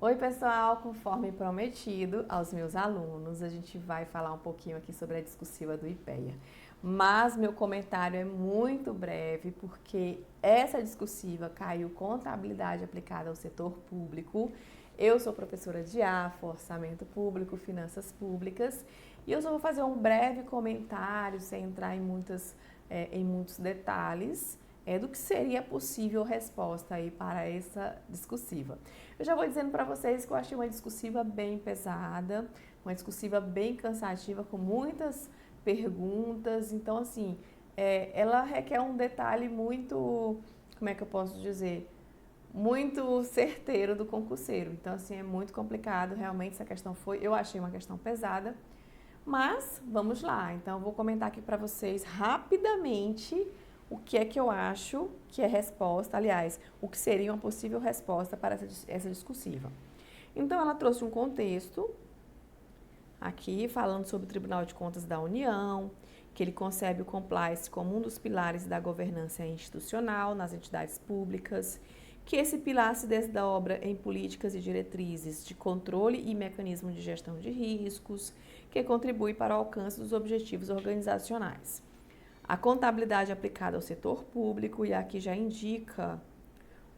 Oi, pessoal! Conforme prometido aos meus alunos, a gente vai falar um pouquinho aqui sobre a discursiva do IPEA. Mas meu comentário é muito breve, porque essa discursiva caiu contabilidade aplicada ao setor público. Eu sou professora de AFO, Orçamento Público, Finanças Públicas, e eu só vou fazer um breve comentário, sem entrar em muitos detalhes, do que seria possível resposta aí para essa discursiva. Eu já vou dizendo para vocês que eu achei uma discursiva bem pesada, uma discursiva bem cansativa, com muitas perguntas. Então, assim, ela requer um detalhe muito, como é que eu posso dizer, muito certeiro do concurseiro. Então, assim, é muito complicado. Realmente, essa questão eu achei uma questão pesada. Mas, vamos lá. Então, eu vou comentar aqui para vocês rapidamente o que é que eu acho que é resposta, aliás, o que seria uma possível resposta para essa discursiva. Então, ela trouxe um contexto aqui, falando sobre o Tribunal de Contas da União, que ele concebe o compliance como um dos pilares da governança institucional nas entidades públicas, que esse pilar se desdobra em políticas e diretrizes de controle e mecanismo de gestão de riscos, que contribui para o alcance dos objetivos organizacionais. A contabilidade aplicada ao setor público, e aqui já indica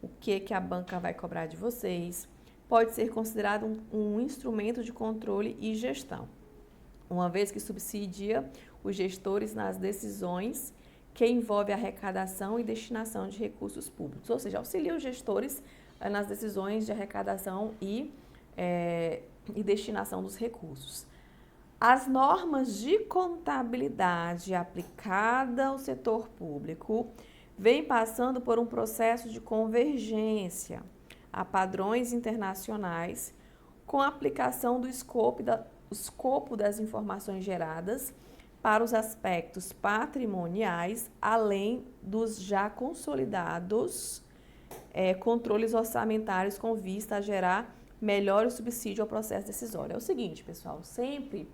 o que a banca vai cobrar de vocês, pode ser considerado um instrumento de controle e gestão, uma vez que subsidia os gestores nas decisões que envolvem a arrecadação e destinação de recursos públicos, ou seja, auxilia os gestores nas decisões de arrecadação e destinação dos recursos. As normas de contabilidade aplicada ao setor público vêm passando por um processo de convergência a padrões internacionais com a aplicação do escopo das informações geradas para os aspectos patrimoniais, além dos já consolidados controles orçamentários com vista a gerar melhor subsídio ao processo decisório. É o seguinte, pessoal, sempre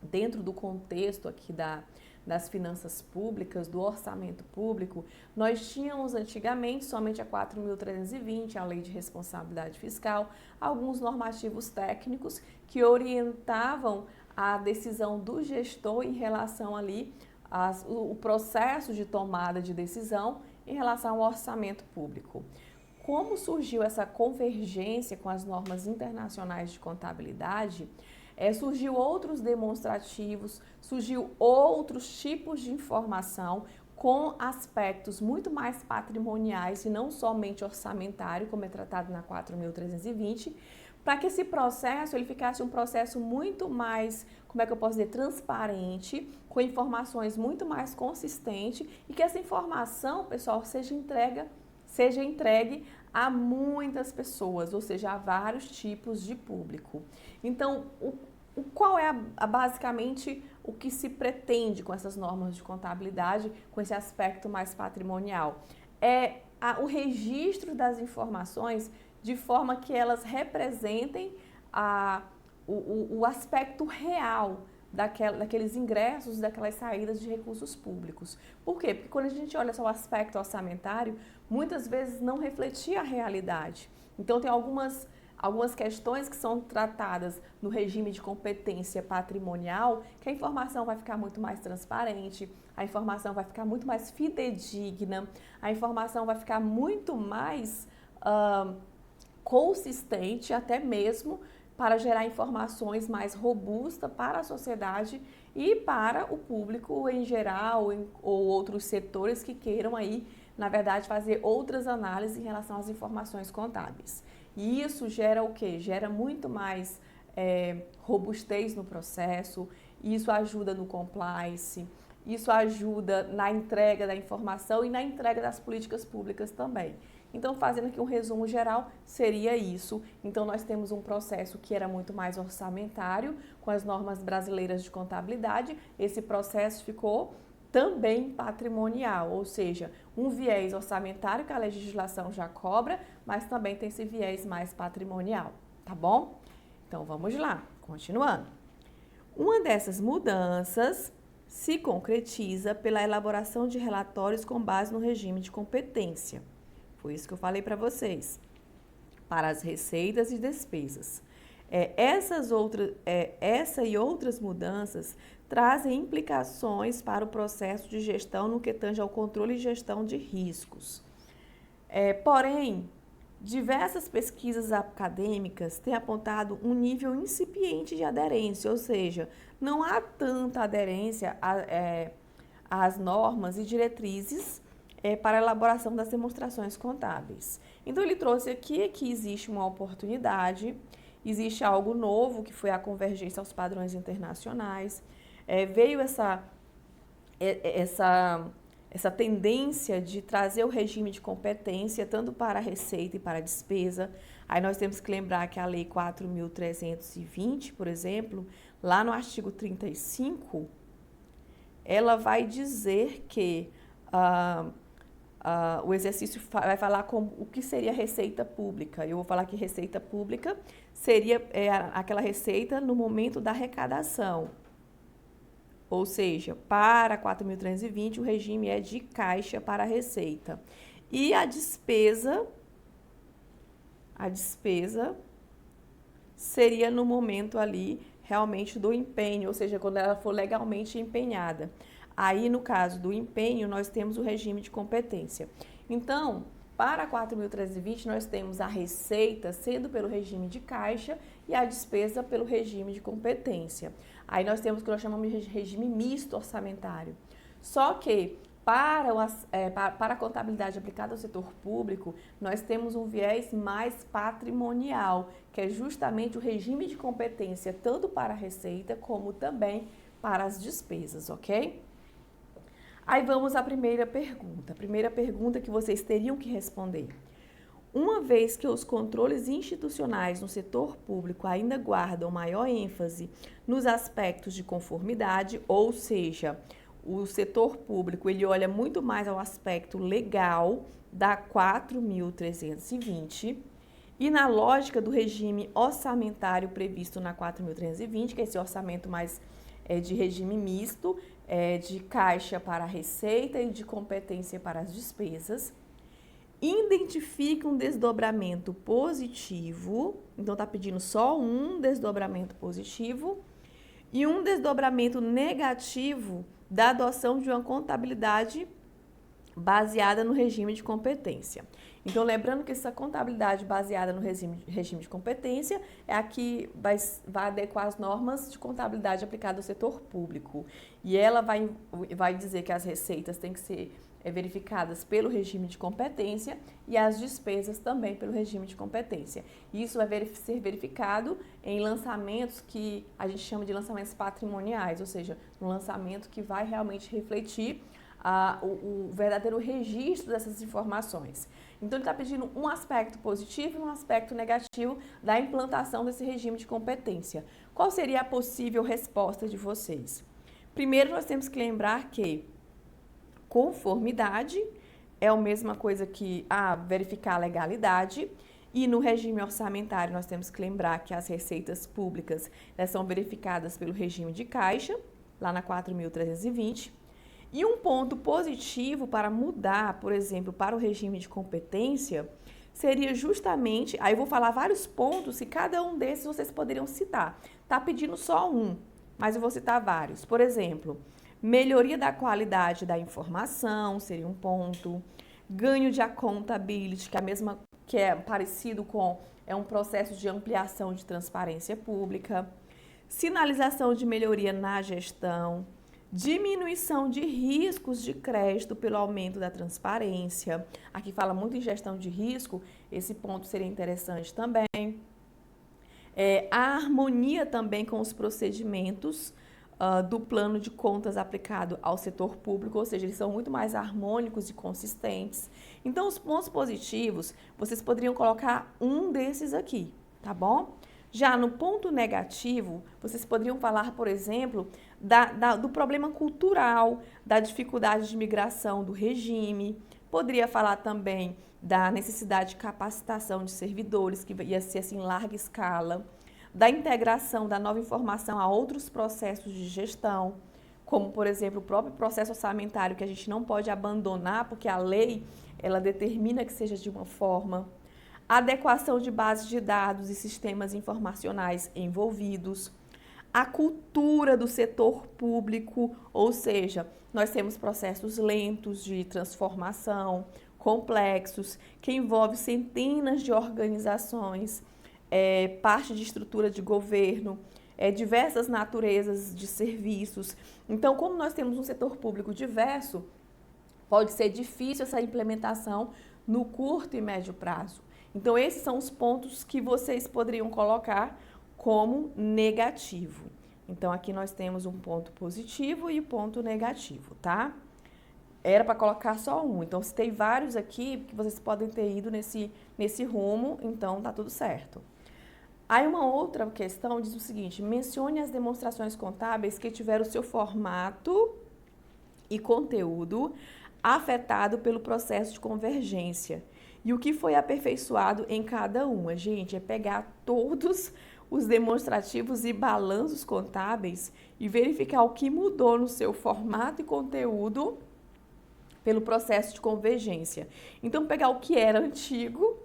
dentro do contexto aqui das finanças públicas, do orçamento público, nós tínhamos antigamente, somente a 4.320, a Lei de Responsabilidade Fiscal, alguns normativos técnicos que orientavam a decisão do gestor em relação ali o processo de tomada de decisão em relação ao orçamento público. Como surgiu essa convergência com as normas internacionais de contabilidade, surgiu outros demonstrativos, surgiu outros tipos de informação com aspectos muito mais patrimoniais e não somente orçamentário, como é tratado na 4.320, para que esse processo ele ficasse um processo muito mais, como é que eu posso dizer, transparente, com informações muito mais consistentes e que essa informação, pessoal, seja entregue a muitas pessoas, ou seja, a vários tipos de público. Então, qual é basicamente o que se pretende com essas normas de contabilidade, com esse aspecto mais patrimonial? O registro das informações de forma que elas representem o aspecto real daqueles ingressos, daquelas saídas de recursos públicos. Por quê? Porque quando a gente olha só o aspecto orçamentário, muitas vezes não refletia a realidade. Então, tem algumas questões que são tratadas no regime de competência patrimonial, que a informação vai ficar muito mais transparente, a informação vai ficar muito mais fidedigna, a informação vai ficar muito mais consistente, até mesmo para gerar informações mais robustas para a sociedade e para o público em geral ou outros setores que queiram aí, na verdade, fazer outras análises em relação às informações contábeis. E isso gera o quê? Gera muito mais robustez no processo, isso ajuda no compliance, isso ajuda na entrega da informação e na entrega das políticas públicas também. Então, fazendo aqui um resumo geral, seria isso. Então, nós temos um processo que era muito mais orçamentário, com as normas brasileiras de contabilidade. Esse processo ficou também patrimonial, ou seja, um viés orçamentário que a legislação já cobra, mas também tem esse viés mais patrimonial, tá bom? Então, vamos lá, continuando. Uma dessas mudanças se concretiza pela elaboração de relatórios com base no regime de competência. Foi isso que eu falei para vocês. para as receitas e despesas. Essa e outras mudanças trazem implicações para o processo de gestão no que tange ao controle e gestão de riscos. Porém, diversas pesquisas acadêmicas têm apontado um nível incipiente de aderência, ou seja, não há tanta aderência às normas e diretrizes para a elaboração das demonstrações contábeis. Então, ele trouxe aqui que existe uma oportunidade, existe algo novo, que foi a convergência aos padrões internacionais. Veio essa tendência de trazer o regime de competência tanto para a receita e para a despesa. Aí nós temos que lembrar que a Lei 4.320, por exemplo, lá no artigo 35, ela vai dizer que o exercício vai falar o que seria receita pública. Eu vou falar que receita pública seria aquela receita no momento da arrecadação. Ou seja, para 4.320, o regime é de caixa para a receita. E a despesa seria no momento ali realmente do empenho, ou seja, quando ela for legalmente empenhada. Aí, no caso do empenho, nós temos o regime de competência. Então, para 4.320, nós temos a receita sendo pelo regime de caixa e a despesa pelo regime de competência. Aí nós temos o que nós chamamos de regime misto orçamentário. Só que para a contabilidade aplicada ao setor público, nós temos um viés mais patrimonial, que é justamente o regime de competência tanto para a receita como também para as despesas, ok? Aí vamos à primeira pergunta. A primeira pergunta que vocês teriam que responder. Uma vez que os controles institucionais no setor público ainda guardam maior ênfase nos aspectos de conformidade, ou seja, o setor público ele olha muito mais ao aspecto legal da 4.320 e na lógica do regime orçamentário previsto na 4.320, que é esse orçamento mais de regime misto, de caixa para a receita e de competência para as despesas, identifica um desdobramento positivo, então está pedindo só um desdobramento positivo, e um desdobramento negativo da adoção de uma contabilidade baseada no regime de competência. Então, lembrando que essa contabilidade baseada no regime de competência é a que vai adequar as normas de contabilidade aplicada ao setor público. E ela vai dizer que as receitas têm que ser verificadas pelo regime de competência e as despesas também pelo regime de competência. Isso vai ser verificado em lançamentos que a gente chama de lançamentos patrimoniais, ou seja, um lançamento que vai realmente refletir o verdadeiro registro dessas informações. Então, ele está pedindo um aspecto positivo e um aspecto negativo da implantação desse regime de competência. Qual seria a possível resposta de vocês? Primeiro, nós temos que lembrar que conformidade é a mesma coisa que verificar a legalidade. E no regime orçamentário, nós temos que lembrar que as receitas públicas elas são verificadas pelo regime de caixa, lá na 4.320. E um ponto positivo para mudar, por exemplo, para o regime de competência, seria justamente, aí eu vou falar vários pontos e cada um desses vocês poderiam citar. Está pedindo só um, mas eu vou citar vários. Por exemplo, melhoria da qualidade da informação seria um ponto. Ganho de accountability, que é parecido com um processo de ampliação de transparência pública. Sinalização de melhoria na gestão. Diminuição de riscos de crédito pelo aumento da transparência. Aqui fala muito em gestão de risco, esse ponto seria interessante também. A harmonia também com os procedimentos do plano de contas aplicado ao setor público, ou seja, eles são muito mais harmônicos e consistentes. Então, os pontos positivos, vocês poderiam colocar um desses aqui, tá bom? Já no ponto negativo, vocês poderiam falar, por exemplo, do problema cultural, da dificuldade de migração do regime. Poderia falar também da necessidade de capacitação de servidores, que ia ser assim, em larga escala. Da integração da nova informação a outros processos de gestão, como, por exemplo, o próprio processo orçamentário, que a gente não pode abandonar, porque a lei ela determina que seja de uma forma. adequação de bases de dados e sistemas informacionais envolvidos, a cultura do setor público, ou seja, nós temos processos lentos de transformação, complexos, que envolvem centenas de organizações, parte de estrutura de governo, diversas naturezas de serviços. Então, como nós temos um setor público diverso, pode ser difícil essa implementação no curto e médio prazo. Então, esses são os pontos que vocês poderiam colocar como negativo. Então, aqui nós temos um ponto positivo e um ponto negativo, tá? Era para colocar só um. Então, citei vários aqui que vocês podem ter ido nesse rumo, então tá tudo certo. Aí uma outra questão diz o seguinte: mencione as demonstrações contábeis que tiveram seu formato e conteúdo afetado pelo processo de convergência e o que foi aperfeiçoado em cada uma. Gente, é pegar todos os demonstrativos e balanços contábeis e verificar o que mudou no seu formato e conteúdo pelo processo de convergência. Então, pegar o que era antigo,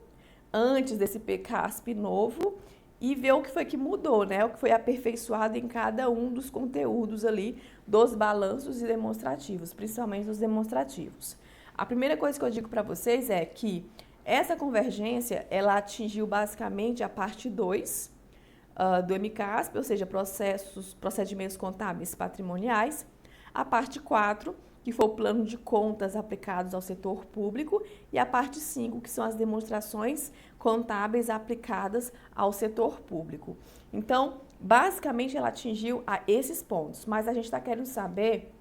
antes desse PCASP novo, e ver o que foi que mudou, né? O que foi aperfeiçoado em cada um dos conteúdos ali dos balanços e demonstrativos, principalmente dos demonstrativos. A primeira coisa que eu digo para vocês é que essa convergência, ela atingiu basicamente a parte 2 do MCASP, ou seja, procedimentos contábeis patrimoniais, a parte 4, que foi o plano de contas aplicados ao setor público, e a parte 5, que são as demonstrações contábeis aplicadas ao setor público. Então, basicamente, ela atingiu a esses pontos, mas a gente está querendo saber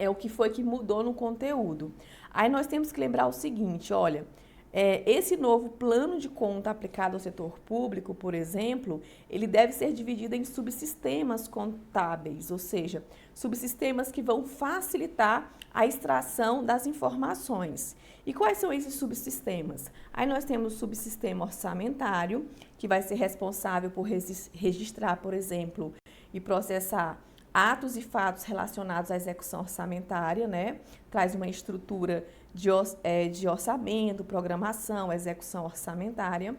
o que foi que mudou no conteúdo. Aí nós temos que lembrar o seguinte, olha, esse novo plano de conta aplicado ao setor público, por exemplo, ele deve ser dividido em subsistemas contábeis, ou seja, subsistemas que vão facilitar a extração das informações. E quais são esses subsistemas? Aí nós temos o subsistema orçamentário, que vai ser responsável por registrar, por exemplo, e processar atos e fatos relacionados à execução orçamentária, né? Traz uma estrutura de orçamento, programação, execução orçamentária.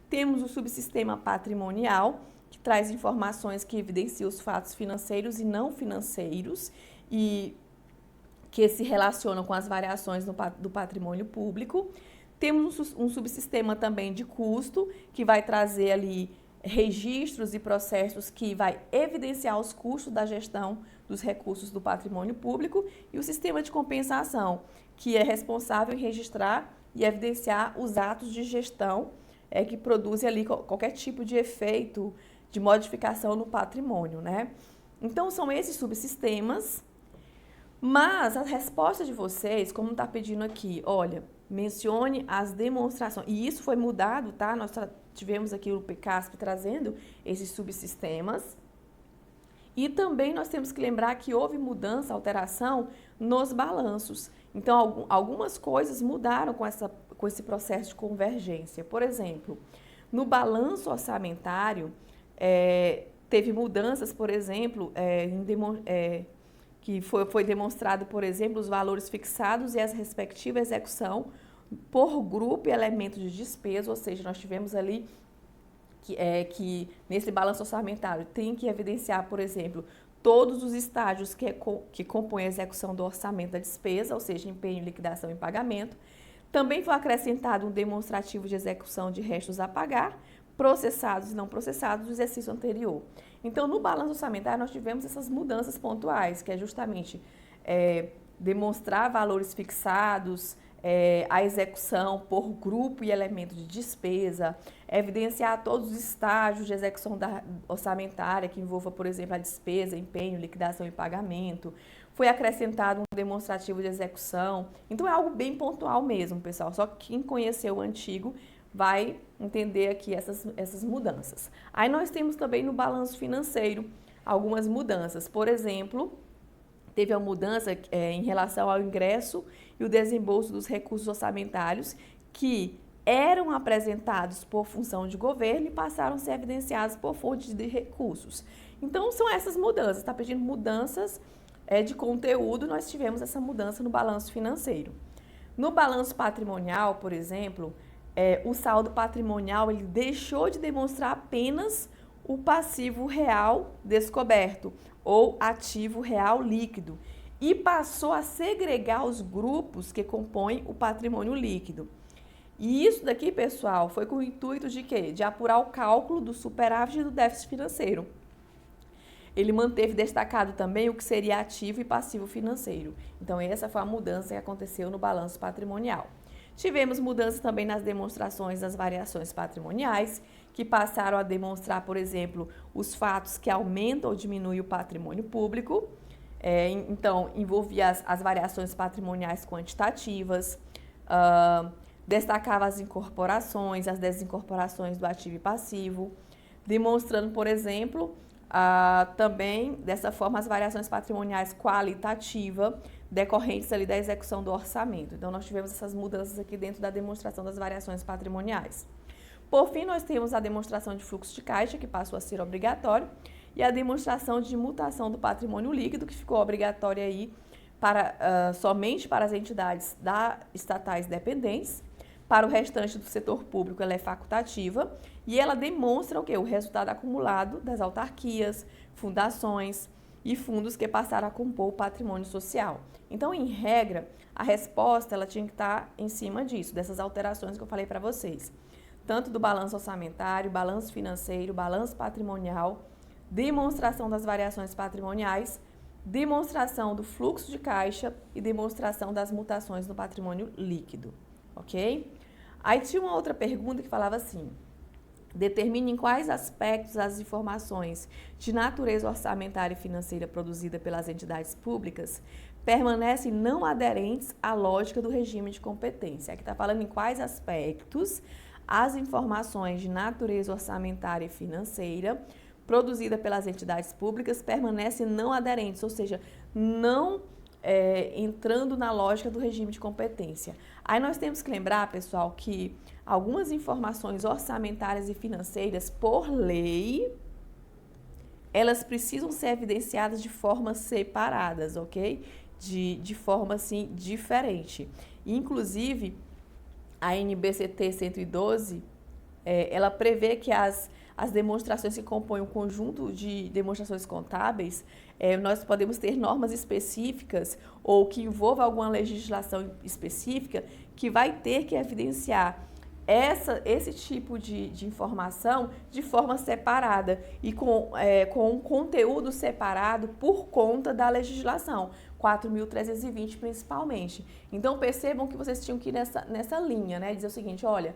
Temos o subsistema patrimonial, que traz informações que evidenciam os fatos financeiros e não financeiros e que se relacionam com as variações do patrimônio público. Temos um subsistema também de custo, que vai trazer ali registros e processos que vai evidenciar os custos da gestão dos recursos do patrimônio público, e o sistema de compensação, que é responsável em registrar e evidenciar os atos de gestão que produzem ali qualquer tipo de efeito de modificação no patrimônio, né? Então, são esses subsistemas, mas a resposta de vocês, como está pedindo aqui, olha, mencione as demonstrações, e isso foi mudado, tá? Nós tivemos aqui o PCASP trazendo esses subsistemas, e também nós temos que lembrar que houve mudança, alteração nos balanços. Então, algumas coisas mudaram com esse processo de convergência. Por exemplo, no balanço orçamentário, teve mudanças, por exemplo, que foi demonstrado, por exemplo, os valores fixados e a respectiva execução por grupo e elemento de despesa, ou seja, nós tivemos ali que nesse balanço orçamentário tem que evidenciar, por exemplo, todos os estágios que compõem a execução do orçamento da despesa, ou seja, empenho, liquidação e pagamento. Também foi acrescentado um demonstrativo de execução de restos a pagar, processados e não processados do exercício anterior. Então, no balanço orçamentário, nós tivemos essas mudanças pontuais, que é justamente demonstrar valores fixados, a execução por grupo e elemento de despesa, evidenciar todos os estágios de execução orçamentária que envolva, por exemplo, a despesa, empenho, liquidação e pagamento. Foi acrescentado um demonstrativo de execução. Então, é algo bem pontual mesmo, pessoal. Só que quem conheceu o antigo vai entender aqui essas mudanças. Aí nós temos também no balanço financeiro algumas mudanças. Por exemplo, teve a mudança em relação ao ingresso e o desembolso dos recursos orçamentários que eram apresentados por função de governo e passaram a ser evidenciados por fontes de recursos. Então, são essas mudanças. Está pedindo mudanças de conteúdo, nós tivemos essa mudança no balanço financeiro. No balanço patrimonial, por exemplo, o saldo patrimonial ele deixou de demonstrar apenas o passivo real descoberto ou ativo real líquido e passou a segregar os grupos que compõem o patrimônio líquido. E isso daqui, pessoal, foi com o intuito de quê? De apurar o cálculo do superávit e do déficit financeiro. Ele manteve destacado também o que seria ativo e passivo financeiro. Então, essa foi a mudança que aconteceu no balanço patrimonial. Tivemos mudanças também nas demonstrações das variações patrimoniais, que passaram a demonstrar, por exemplo, os fatos que aumentam ou diminuem o patrimônio público. Então, envolvia as variações patrimoniais quantitativas, destacava as incorporações, as desincorporações do ativo e passivo, demonstrando, por exemplo, também, dessa forma, as variações patrimoniais qualitativas decorrentes ali da execução do orçamento. Então, nós tivemos essas mudanças aqui dentro da demonstração das variações patrimoniais. Por fim, nós temos a demonstração de fluxo de caixa, que passou a ser obrigatório, e a demonstração de mutação do patrimônio líquido, que ficou obrigatória aí somente para as entidades estatais dependentes. Para o restante do setor público, ela é facultativa e ela demonstra o quê? O resultado acumulado das autarquias, fundações e fundos que passaram a compor o patrimônio social. Então, em regra, a resposta ela tinha que estar em cima disso, dessas alterações que eu falei para vocês. Tanto do balanço orçamentário, balanço financeiro, balanço patrimonial, demonstração das variações patrimoniais, demonstração do fluxo de caixa e demonstração das mutações no patrimônio líquido, ok? Aí tinha uma outra pergunta que falava assim: determine em quais aspectos as informações de natureza orçamentária e financeira produzida pelas entidades públicas permanecem não aderentes à lógica do regime de competência. Aqui está falando em quais aspectos as informações de natureza orçamentária e financeira produzida pelas entidades públicas permanecem não aderentes, ou seja, não entrando na lógica do regime de competência. Aí nós temos que lembrar, pessoal, que algumas informações orçamentárias e financeiras, por lei, elas precisam ser evidenciadas de formas separadas, ok? De forma, assim, diferente. Inclusive, a NBCT 112, ela prevê que as demonstrações que compõem um conjunto de demonstrações contábeis, nós podemos ter normas específicas ou que envolva alguma legislação específica que vai ter que evidenciar esse tipo de informação de forma separada e com um conteúdo separado por conta da legislação, 4.320 principalmente. Então, percebam que vocês tinham que ir nessa linha, né? Dizer o seguinte, olha,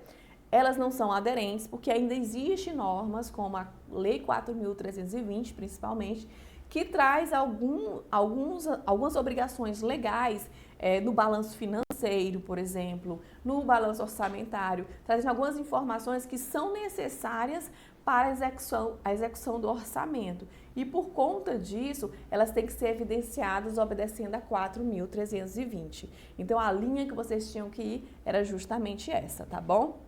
elas não são aderentes porque ainda existem normas, como a Lei 4.320, principalmente, que traz algumas obrigações legais no balanço financeiro, por exemplo, no balanço orçamentário, trazendo algumas informações que são necessárias para a execução do orçamento. E por conta disso, elas têm que ser evidenciadas obedecendo a 4.320. Então, a linha que vocês tinham que ir era justamente essa, tá bom?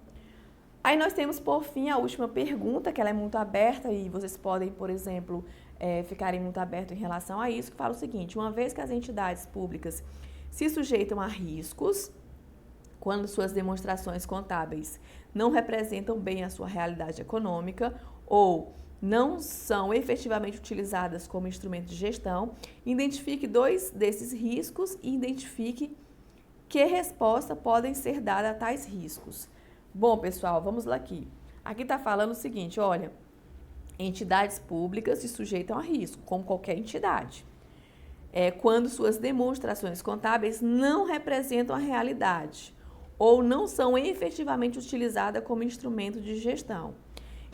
Aí nós temos, por fim, a última pergunta, que ela é muito aberta e vocês podem, por exemplo, ficarem muito abertos em relação a isso, que fala o seguinte: uma vez que as entidades públicas se sujeitam a riscos, quando suas demonstrações contábeis não representam bem a sua realidade econômica ou não são efetivamente utilizadas como instrumento de gestão, identifique 2 desses riscos e identifique que resposta podem ser dadas a tais riscos. Bom, pessoal, vamos lá aqui. Aqui está falando o seguinte, olha, entidades públicas se sujeitam a risco, como qualquer entidade. Quando suas demonstrações contábeis não representam a realidade ou não são efetivamente utilizadas como instrumento de gestão.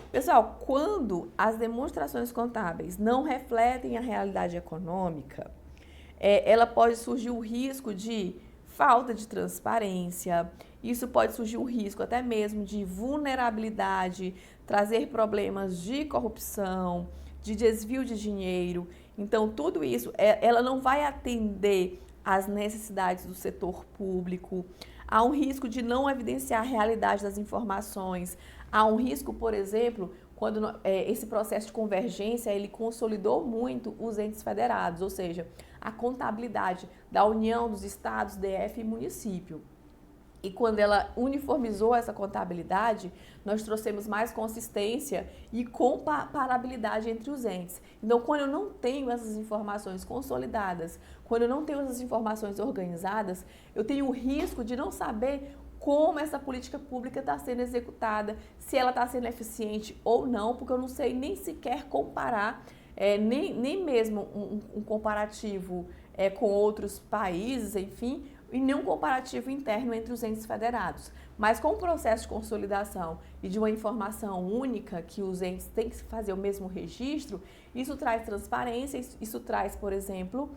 Pessoal, quando as demonstrações contábeis não refletem a realidade econômica, ela pode surgir o risco de falta de transparência, isso pode surgir um risco até mesmo de vulnerabilidade, trazer problemas de corrupção, de desvio de dinheiro. Então, tudo isso, ela não vai atender às necessidades do setor público. Há um risco de não evidenciar a realidade das informações. Há um risco, por exemplo, quando esse processo de convergência, ele consolidou muito os entes federados, ou seja, a contabilidade da União, dos estados, DF e município. E quando ela uniformizou essa contabilidade, nós trouxemos mais consistência e comparabilidade entre os entes. Então, quando eu não tenho essas informações consolidadas, quando eu não tenho essas informações organizadas, eu tenho o risco de não saber como essa política pública está sendo executada, se ela está sendo eficiente ou não, porque eu não sei nem sequer comparar, nem mesmo um comparativo com outros países, enfim, e nenhum comparativo interno entre os entes federados. Mas com o processo de consolidação e de uma informação única que os entes têm que fazer o mesmo registro, isso traz transparência, isso traz, por exemplo,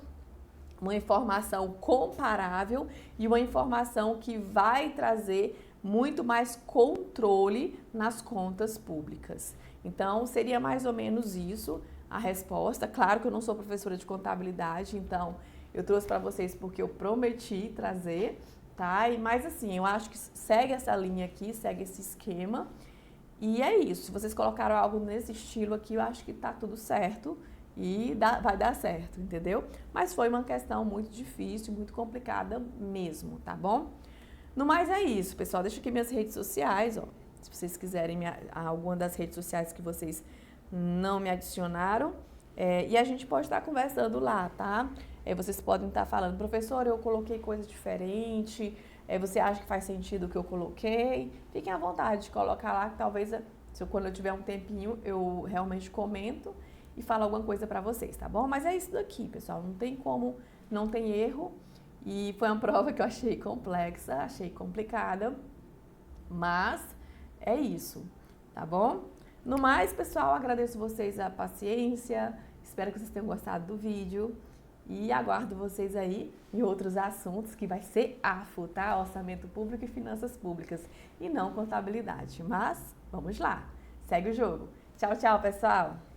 uma informação comparável e uma informação que vai trazer muito mais controle nas contas públicas. Então, seria mais ou menos isso a resposta. Claro que eu não sou professora de contabilidade, então eu trouxe para vocês porque eu prometi trazer, tá? Mas assim, eu acho que segue essa linha aqui, segue esse esquema. E é isso. Se vocês colocaram algo nesse estilo aqui, eu acho que tá tudo certo e vai dar certo, entendeu? Mas foi uma questão muito difícil, muito complicada mesmo, tá bom? No mais é isso, pessoal. Deixa aqui minhas redes sociais, ó. Se vocês quiserem alguma das redes sociais que vocês não me adicionaram. E a gente pode estar conversando lá, tá? Vocês podem estar falando, professor, eu coloquei coisa diferente, você acha que faz sentido o que eu coloquei? Fiquem à vontade de colocar lá, que talvez quando eu tiver um tempinho eu realmente comento e falo alguma coisa pra vocês, tá bom? Mas é isso daqui, pessoal, não tem como, não tem erro. E foi uma prova que eu achei complexa, achei complicada, mas é isso, tá bom? No mais, pessoal, agradeço vocês a paciência, espero que vocês tenham gostado do vídeo e aguardo vocês aí em outros assuntos que vai ser AFO, tá? Orçamento Público e Finanças Públicas e não contabilidade. Mas vamos lá, segue o jogo. Tchau, tchau, pessoal!